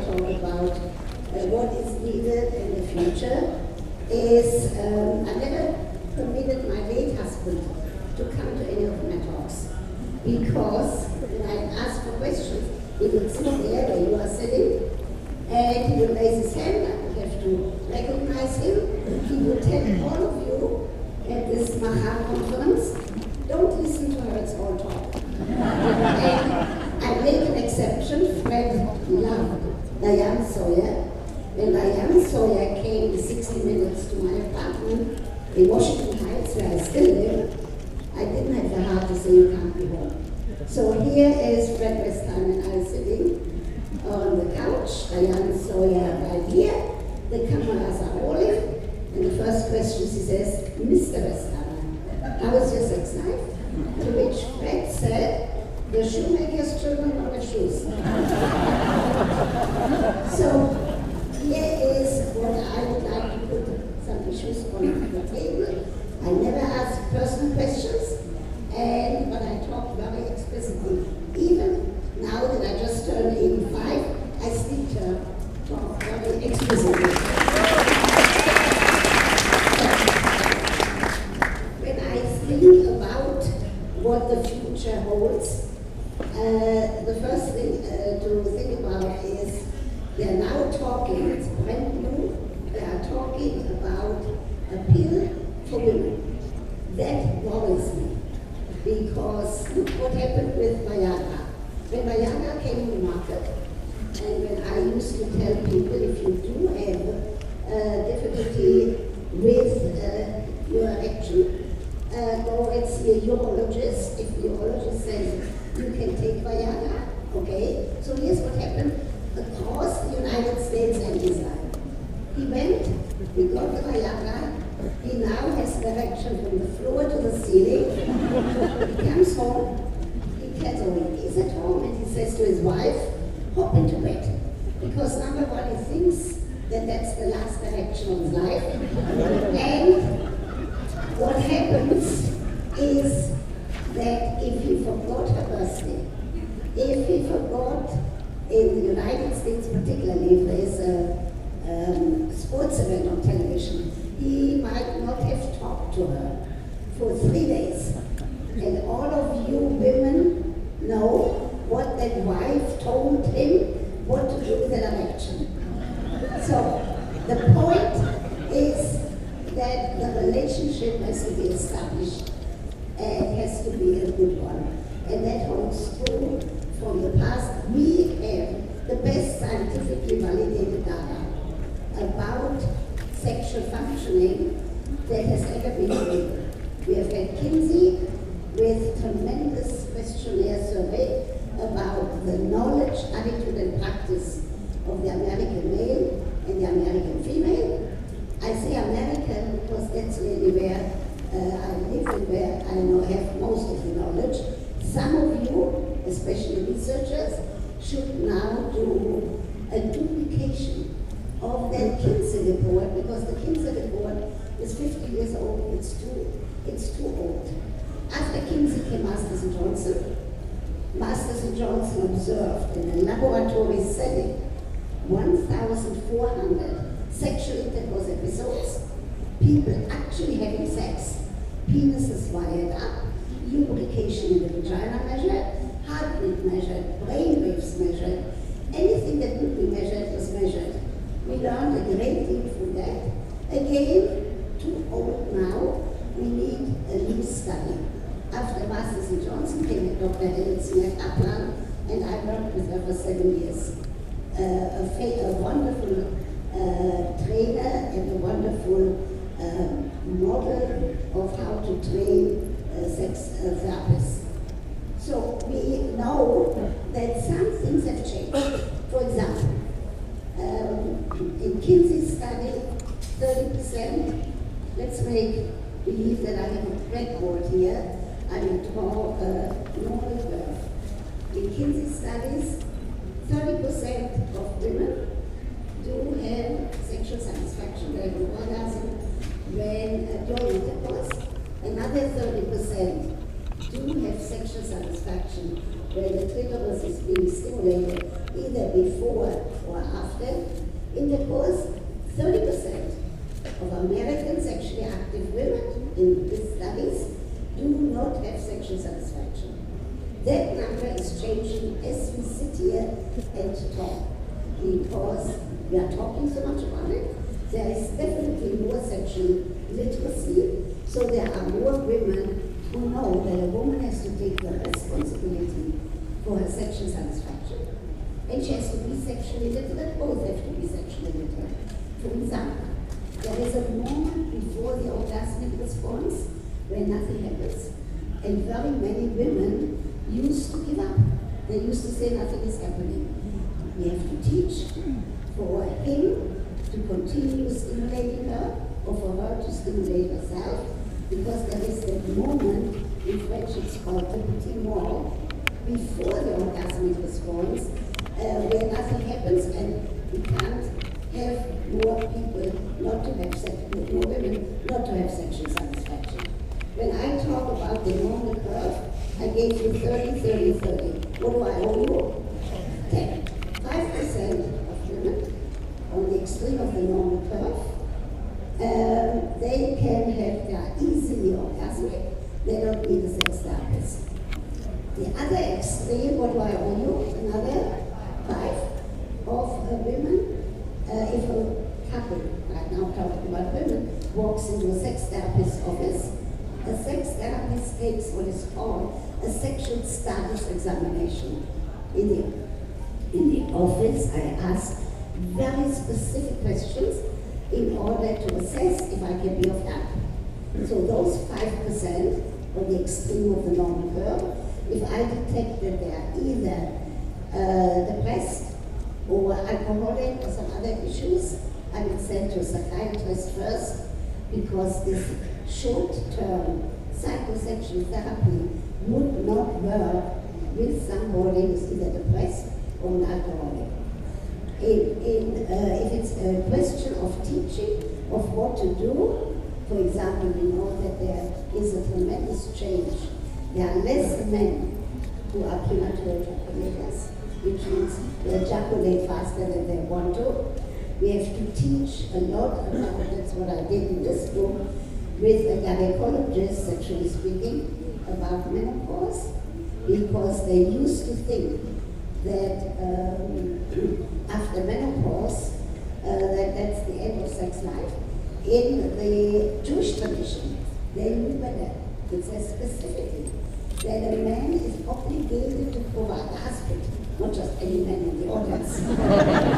talk about what is needed in the future is I never permitted my late husband to come to any of my talks because when I ask for questions, he would sit there where you are sitting and he would raise his hand. I would have to recognize him. He would tell all of you at this Maha conference, don't listen to her, it's all talk. And I make an exception. Fred loved Diane Sawyer. When Diane Sawyer came in 60 minutes to my apartment in Washington Heights, where I still live, I didn't have the heart to say you can't be home. So here is Fred Westheimer and I sitting on the couch, Diane Sawyer right here, the cameras are rolling, and the first question she says, Mr. Westheimer, how is your sex life? To which Fred said, the shoemaker's children on the shoes. So here is what I would like to put some issues on the table. I never ask personal questions, but I talk very explicitly. Even now that I just turned 85, I still talk very explicitly. When I think about what the future holds, the first thing to think about is they are now talking, it's brand new, they are talking about a pill for women. That worries me, because look what happened with Viagra. When Viagra came to the market, and when I used to tell people, if you do have difficulty with your erection, go and see a urologist. If the urologist says you can take Viagra, okay? So here's what happened across the United States and Israel. He went, he got the Viagra, he now has an erection from the floor to the ceiling. He comes home, he's at home, and he says to his wife, hop into bed. Because number one, he thinks that that's the last erection of his life. And what happens is that if he forgot her birthday, if he forgot, in the United States particularly, if there is a sports event on television, he might not have talked to her for 3 days. And all of you women know what that wife told him what to do with an erection. So the point is that the relationship has to be established and has to be a good one. And that holds true from the past. We have the best scientifically validated data about sexual functioning that has ever been made. We have had Kinsey with tremendous questionnaire survey about the knowledge, attitude, and practice of the American male and the American female. I say American because that's really where I live and where I know have most of the knowledge. Some of you, especially researchers, should now do a duplication of that Kinsey report, because the Kinsey report is 50 years old. It's too old. After Kinsey came Masters and Johnson. Masters and Johnson observed in a laboratory setting 1,400 sexual intercourse episodes, people actually having sex, penises wired up, lubrication in the vagina measured, heartbeat measured, brain waves measured, anything that could be measured was measured. We learned a great deal from that. Again, too old now, we need a new study. After Masters and Johnson came Dr. Helen Smith-Kaplan, and I worked with her for 7 years. A wonderful trainer and a wonderful model of how to train sex therapists. So we know that some things have changed. For example, in Kinsey's study, 30%, let's make believe that I have a breadboard here, I will draw a normal curve. In Kinsey studies, 30% of women do have sexual satisfaction, they have an orgasm when during intercourse. Another 30% do have sexual satisfaction when the clitoris is being stimulated either before or before or after intercourse, 30% of American sexually active women in these studies do not have sexual satisfaction. That number is changing as we sit here and talk, because we are talking so much about it. There is definitely more sexual literacy, so there are more women who know that a woman has to take the responsibility for her sexual satisfaction. And she has to be sexually literate, both have to be sexually literate. For example, there is a moment before the orgasmic response where nothing happens. And very many women used to give up. They used to say nothing is happening. We have to teach for him to continue stimulating her, or for her to stimulate herself, because there is that moment in French it's called the petit mort, before the orgasmic response, where nothing happens, and we can't have more people not to have sex, more women not to have sexual satisfaction. When I talk about the normal curve, I gave you 30, 30, 30. What do I owe you? 10. 5% of women on the extreme of the normal curve, they can have, they are easily orgasmic, they don't need a sex therapist. The other extreme, what do I owe you? Another 5 of women. If a couple, right now talking about women, walks into a sex therapist's office, a sex therapist takes what is called a sexual status examination. In the office, I ask very specific questions in order to assess if I can be of help. So those 5% on the extreme of the normal curve, if I detect that they are either depressed or alcoholic or some other issues, I would send to a psychiatrist first, because this short-term psychosexual therapy would not work with somebody who's either depressed or an alcoholic. If it's a question of teaching, of what to do, for example, we know that there is a tremendous change. There are less men who are premature ejaculators, which means they ejaculate faster than they want to. We have to teach a lot about, that's what I did in this book, with a gynecologist, actually speaking, about menopause, because they used to think that after menopause, that's the end of sex life. In the Jewish tradition, they knew better. It says specifically that a man is obligated to provide, a husband, not just any man in the audience, a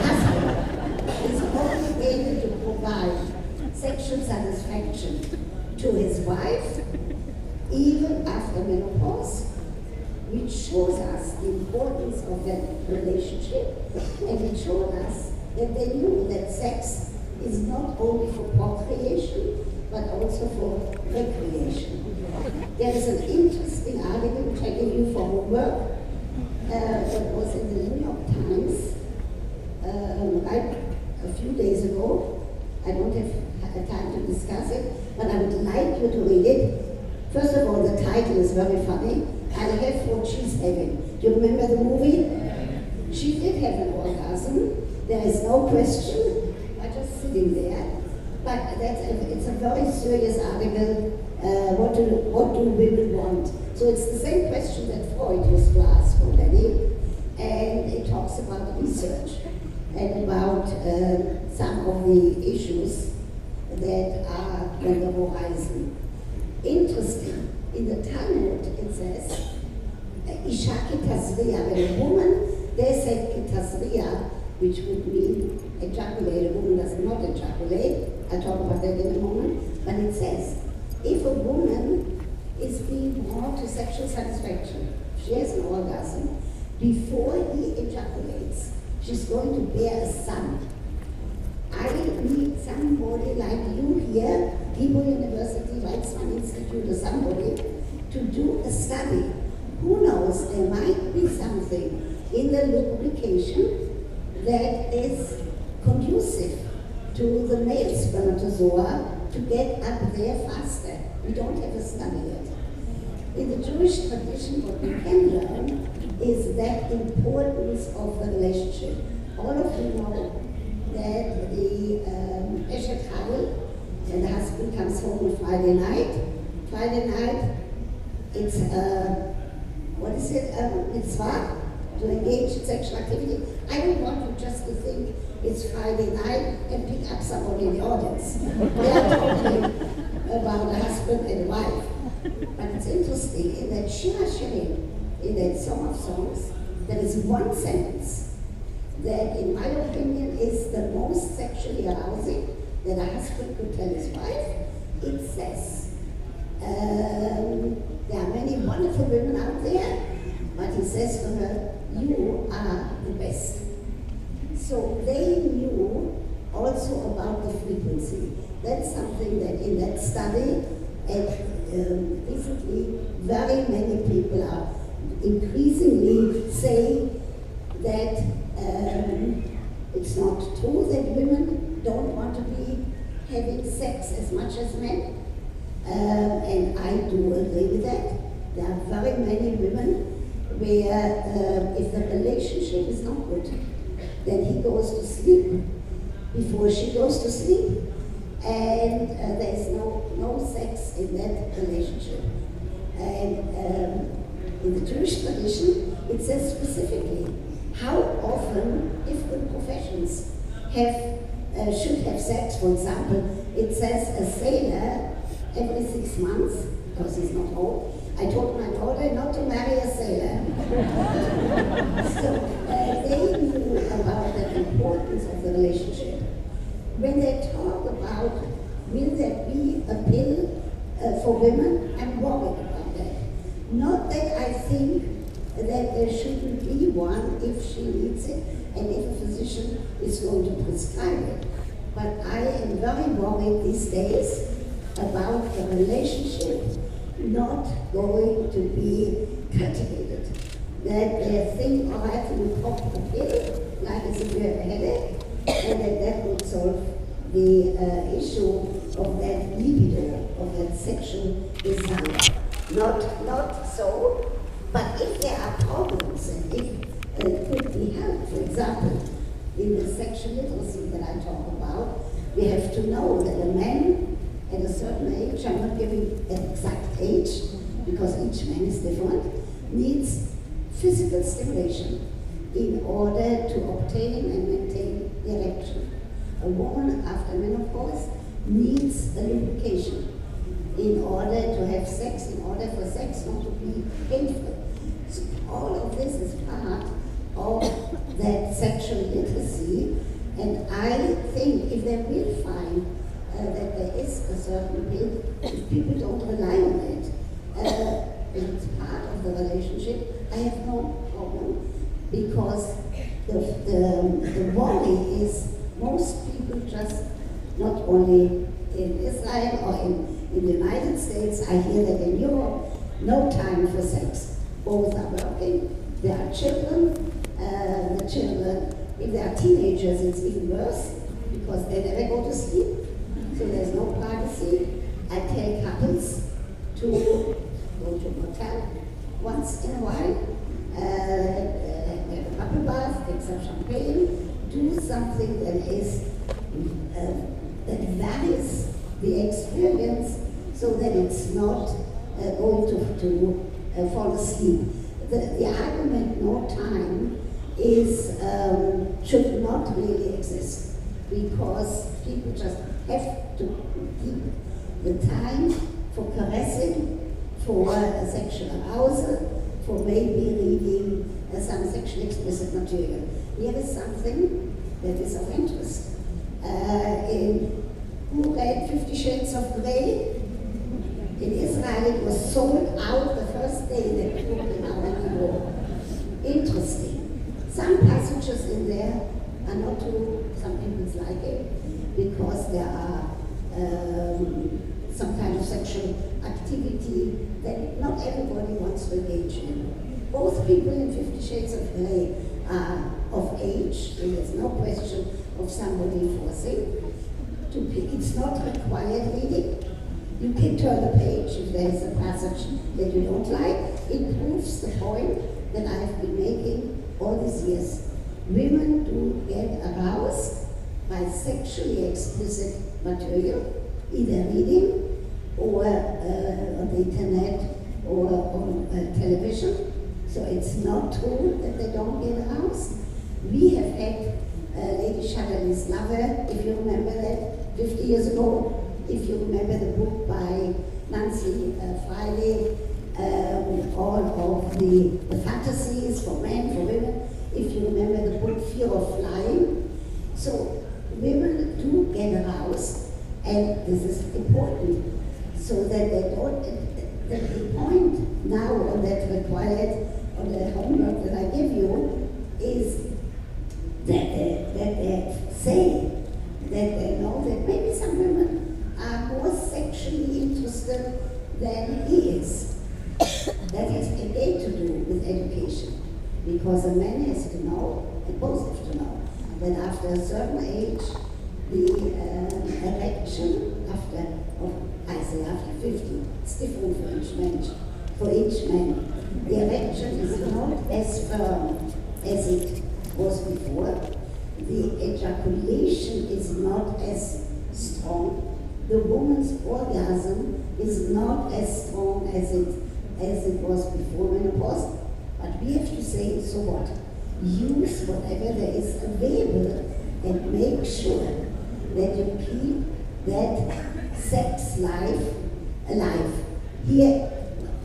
husband is obligated to provide sexual satisfaction to his wife, even after menopause, which shows us the importance of that relationship, and it showed us that they knew that sex is not only for procreation, but also for recreation. There is an interesting article which I give you for homework that was in the New York Times right a few days ago. I don't have time to discuss it, but I would like you to read it. First of all, the title is very funny. I have what she's having. Do you remember the movie? She did have an orgasm. There is no question. I'm just sitting there. But it's a very serious article. What do women want? So it's the same question that Freud used to ask already. And it talks about research and about some of the issues that are on the horizon. Interesting. In the Talmud, it says, Isha kitasriya, when a woman, they said kitasriya, which would mean ejaculate. A woman does not ejaculate. I'll talk about that in a moment. But it says, if a woman is being brought to sexual satisfaction, she has an orgasm, before he ejaculates, she's going to bear a son. I need somebody like you here, Hebrew University, Weizmann Institute, or somebody, to do a study. Who knows, there might be something in the lubrication that is conducive to the male spermatozoa to get up there faster. We don't have a study yet. In the Jewish tradition, what we can learn is that importance of the relationship. all of you know that the Eshet Chayil, and the husband comes home on Friday night. Friday night, it's what is it? Mitzvah to engage in sexual activity. I don't want you just to think it's Friday night and pick up somebody in the audience. We are talking about a husband and wife. But it's interesting in that Shir HaShirim, in that Song of Songs, there is one sentence that, in my opinion, is the most sexually arousing that a husband could tell his wife. It says, there are many wonderful women out there, but he says to her, you are the best. So they knew also about the frequency. That's something that in that study, recently, very many people are increasingly saying that it's not true that women don't want to be having sex as much as men. And I do agree with that. There are very many women where if the relationship is not good, then he goes to sleep before she goes to sleep, and there's no sex in that relationship. And in the Jewish tradition, it says specifically how often different professions should have sex. For example, it says a sailor every 6 months, because he's not old. I told my daughter not to marry a sailor. So they knew about the importance of the relationship. When they talk about will there be a pill for women, I'm worried about that. Not that I think that there shouldn't be one if she needs it and if a physician is going to prescribe it. But I am very worried these days about the relationship not going to be cultivated. That they think, all right, we pop a pill, like it's a headache, and that would solve the issue of that libido, of that sexual desire. Not so, but if there are problems and if it could be helped, for example, in the sexual literacy that I talk about, we have to know that a man at a certain age, I'm not giving an exact age, because each man is different, needs physical stimulation in order to obtain and maintain erection. A woman after menopause needs a lubrication in order to have sex, in order for sex not to be painful. So all of this is part of that sexual literacy, and I think if they will find that there is a certain pill, if people don't rely on it, and it's part of the relationship, I have no problem, because the worry is most people just, not only in Israel or in the United States, I hear that in Europe, no time for sex. Both are working, there are children, the children, if they are teenagers, it's even worse, because they never go to sleep, so there's no privacy. I tell couples to go to a motel once in a while, have a couple bath, take some champagne, do something that is that varies the experience, so that it's not going to fall asleep. The argument no time is should not really exist, because people just have to keep the time for caressing, for sexual arousal, for maybe reading some sexually explicit material. Here is something that is of interest. Who read 50 Shades of Grey? In Israel it was sold out the first day that the book came out anymore. Interesting. Some passages in there are not true, some people like it, because there are some kind of sexual activity that not everybody wants to engage in. Both people in 50 Shades of Grey are of age, and there's no question of somebody forcing. It's not required reading. You can turn the page if there is a passage that you don't like. It proves the point that I've been making all these years. women do get aroused by sexually explicit material, either reading or on the internet or on television. So it's not true that they don't get aroused. We have had Lady Chatterley's Lover, if you remember that, 50 years ago. If you remember the book by Nancy Friday, all of the fantasies for men, for women. If you remember the book Fear of Flying. So women do get aroused, and this is important, so that they don't, the point now on that required, on the homework that I give you, is that they say that they know that maybe some women are more sexually interested than he is. That has again to do with education, because a man has to know, and both have to know, that after a certain age, the erection after 50, it's different for each man. The erection is not as firm as it was before. The ejaculation is not as strong. The woman's orgasm is not as strong as it was before menopause. But we have to say, so what? Use whatever there is available and make sure that you keep that sex life alive. Here,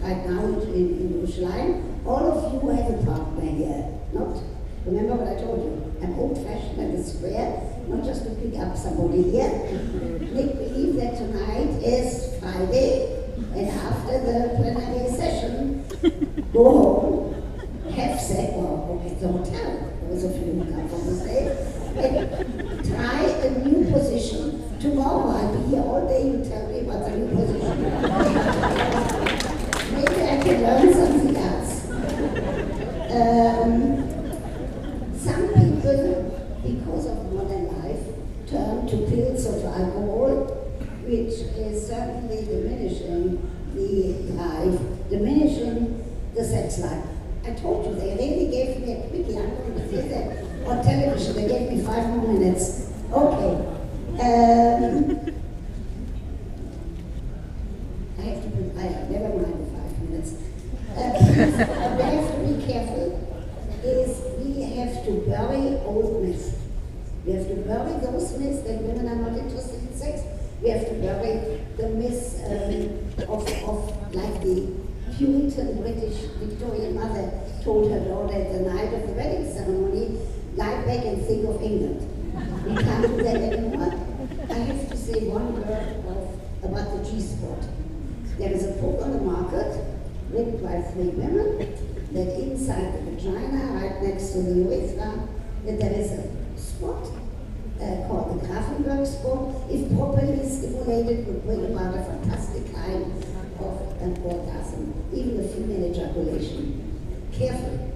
right now in Jerusalem, all of you have a partner here, not? Remember what I told you? I'm old-fashioned and a square, not just to pick up somebody here. Make believe that tonight is Friday, and after the plenary session, go home, have sex, or go at the hotel. Those of you who come from the States, and try a new position. Tomorrow I'll be here all day, you tell me what's a new position. Maybe I can learn something else. Some people, because of modern life, turn to pills or to alcohol, which is certainly diminishing the life, diminishing the sex life. I told you, they really gave me a quick I'm going to say that on television, they gave me 5 more minutes. Okay. Never mind the 5 minutes. What we have to be careful is we have to bury old myths. We have to bury those myths that women are not interested in sex. We have to bury the myths of like the Puritan British Victorian mother told her daughter at the night of the wedding ceremony, lie back and think of England. We can't do that anymore. I have to say one word about the G-spot. There is a book on the market written by 3 women that inside the vagina, right next to the urethra, that there is a spot called the Grafenberg spot. If properly stimulated, would bring about a fantastic kind of an orgasm, even a female ejaculation. Careful,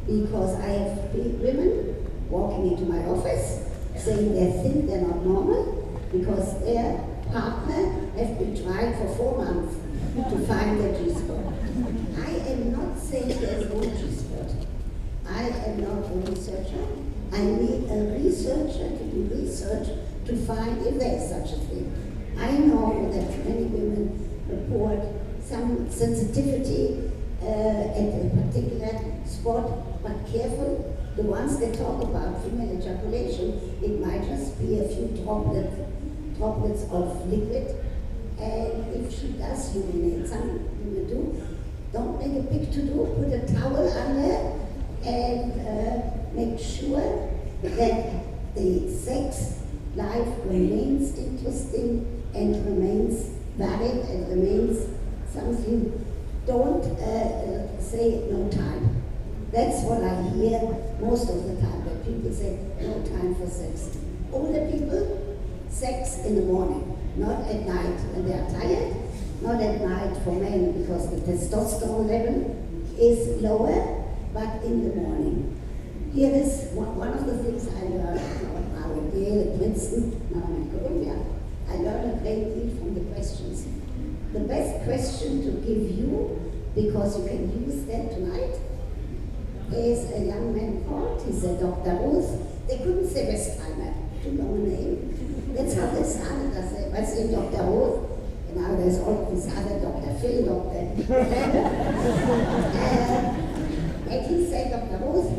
because I have women walking into my office saying they think they're not normal because their partner has been trying for 4 months to find their G-spot. I am not saying there's no G-spot. I am not a researcher. I need a researcher to do research to find if there is such a thing. I know that many women report some sensitivity at a particular spot, but careful, the ones that talk about female ejaculation, it might just be a few droplets of liquid, and if she does urinate, some women do, don't make a big to-do, put a towel under and make sure that the sex life remains interesting and remains valid and remains something. Don't say no time. That's what I hear most of the time, that people say no time for sex. Older people, sex in the morning, not at night when they are tired, not at night for men because the testosterone level is lower, but in the morning. Here is one of the things I learned now at Yale, at Princeton, now I'm in Columbia. I learned a great deal from the questions. The best question to give you, because you can use that tonight, is a young man called, he said Dr. Ruth. They couldn't say Westheimer, too long a name. That's how they started. I say Dr. Ruth. And now there's all this other Dr. Phil, Dr. And he said, Dr. Ruth,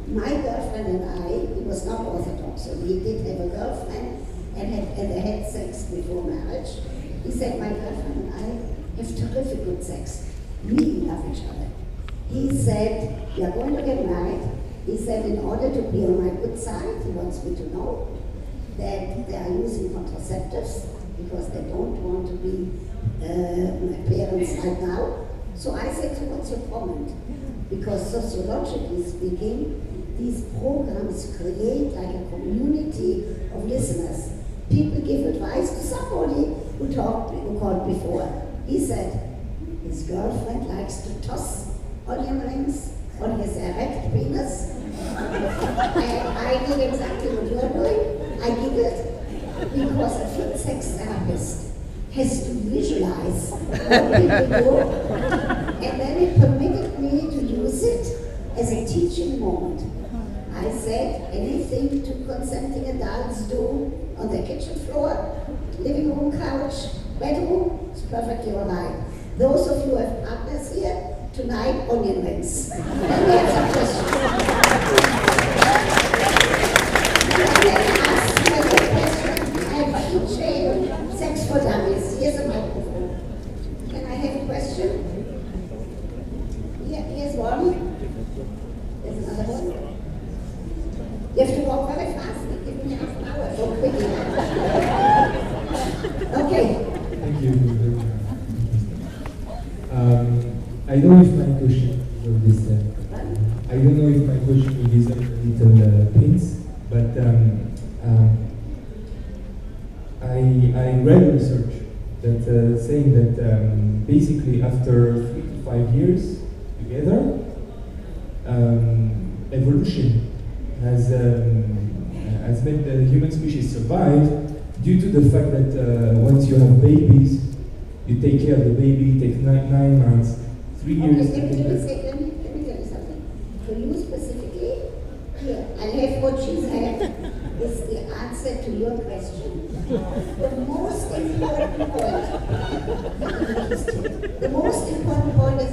my girlfriend and I, he was not Orthodox, so he did have a girlfriend and they had sex before marriage. He said, my girlfriend and I have terrific good sex. We love each other. He said, we are going to get married. He said, in order to be on my good side, he wants me to know that they are using contraceptives because they don't want to be my parents right now. So I said, so what's your comment? Because sociologically speaking, these programs create like a community of listeners. People give advice to somebody who called before. He said, his girlfriend likes to toss onion rings on his erect penis. And I did exactly what you're doing. I giggled because a field sex therapist has to visualize what people do, and then it permitted me to use it as a teaching moment. I said, anything two consenting adults do on the kitchen floor, living room couch, bedroom, it's perfectly all right. Those of you who have partners here, tonight, onion rings. Let me have some questions. Sex for dummies. Here's a microphone. Can I have a question? Yeah, here's one. There's another one. You have to walk very fast. Give me half an hour. So quickly. Okay. Thank you. I don't know if my question is I don't know if my question is a little pinch, but I read research that saying that basically after 3 to 5 years together, evolution has made the human species survive due to the fact that once you have babies, you take care of the baby, it takes 9 months, 3 years. Okay, let me tell you something. For you specifically, here, I have what she said is the answer to your question. The most important point is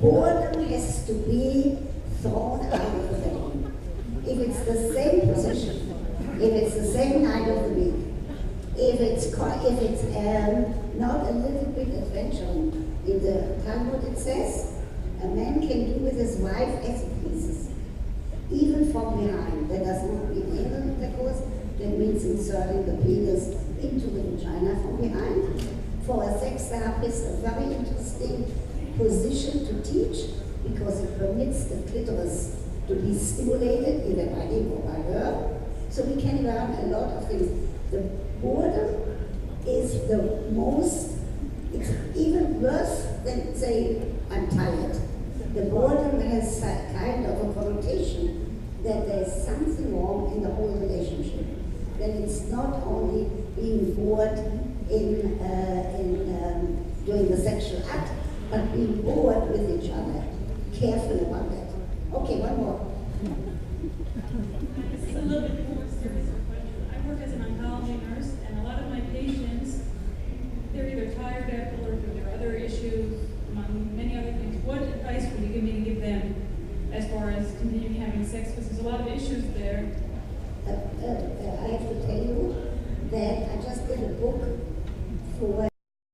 boredom has to be thrown out of the room. If it's the same position, if it's the same night of the week, if it's not a little bit adventure, in the Talmud it says, a man can do with his wife as he pleases, even from behind. That does not mean anal intercourse, that means inserting the penis into the vagina from behind. For a sex therapist, a very interesting position to teach because it permits the clitoris to be stimulated either by him or by her. So we can learn a lot of things. The boredom is the most, it's even worse than say, I'm tired. The boredom has a kind of a connotation that there's something wrong in the whole relationship. That it's not only being bored during the sexual act, but being bored with each other. Careful about that. Okay, one more. This is a little bit more serious question. I work as an oncology nurse, and a lot of my patients, they're either tired after work or there are other issues, among many other things. What advice would you give me to give them as far as continuing having sex? Because there's a lot of issues there. I have to tell you that I just did a book for